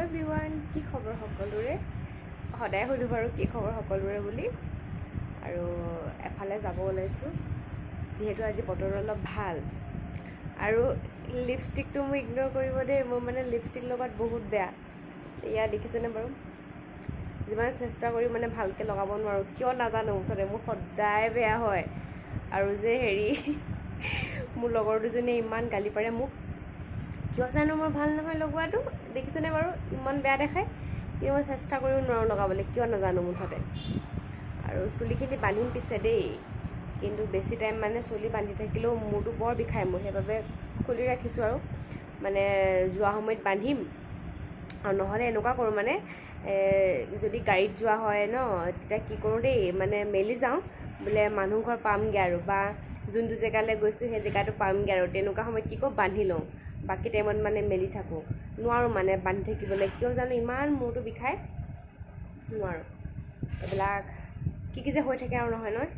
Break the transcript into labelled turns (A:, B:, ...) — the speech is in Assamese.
A: এভৰিৱান, কি খবৰ সকলোৰে? সদায় সুধো বাৰু কি খবৰ সকলোৰে বুলি। আৰু এফালে যাব ওলাইছোঁ, যিহেতু আজি বতৰ অলপ ভাল। আৰু লিপষ্টিকটো মোক ইগন'ৰ কৰিব দেই, মোৰ মানে লিপষ্টিক লগত বহুত বেয়া। এয়া দেখিছেনে বাৰু? যিমান চেষ্টা কৰি মানে ভালকৈ লগাব নোৱাৰোঁ, কিয় নাজানো। মুঠতে মোৰ সদায় বেয়া হয়। আৰু যে মোৰ লগৰ দুজনীয়ে ইমান গালি পাৰে মোক, কিয় জানো মোৰ ভাল নহয় লগোৱাটো। দেখিছেনে বাৰু? ইমান বেয়া দেখায়, কিন্তু মই চেষ্টা কৰিও নোৱাৰোঁ লগাবলৈ, কিয় নাজানো মুঠতে। আৰু চুলিখিনি বান্ধিম পিছে দেই, কিন্তু বেছি টাইম মানে চুলি বান্ধি থাকিলেও মূৰটো বৰ বিষায় মোৰ, সেইবাবে খুলি ৰাখিছোঁ। আৰু মানে যোৱা সময়ত বান্ধিম, আৰু নহ'লে এনেকুৱা কৰোঁ মানে যদি গাড়ীত যোৱা হয় ন, তেতিয়া কি কৰোঁ দেই, মানে মেলি যাওঁ বোলে মানুহ ঘৰ পামগৈ আৰু, বা যোনটো জেগালৈ গৈছোঁ সেই জেগাটো পামগৈ আৰু, তেনেকুৱা সময়ত কি কৰোঁ, বান্ধি লওঁ। বাকী টাইমত মানে মেলি থাকোঁ, নোৱাৰোঁ মানে বান্ধি থাকিবলৈ, কিয় জানো ইমান মূৰটো বিষায়, নোৱাৰোঁ। এইবিলাক কি যে হৈ থাকে আৰু নহয় নহয়।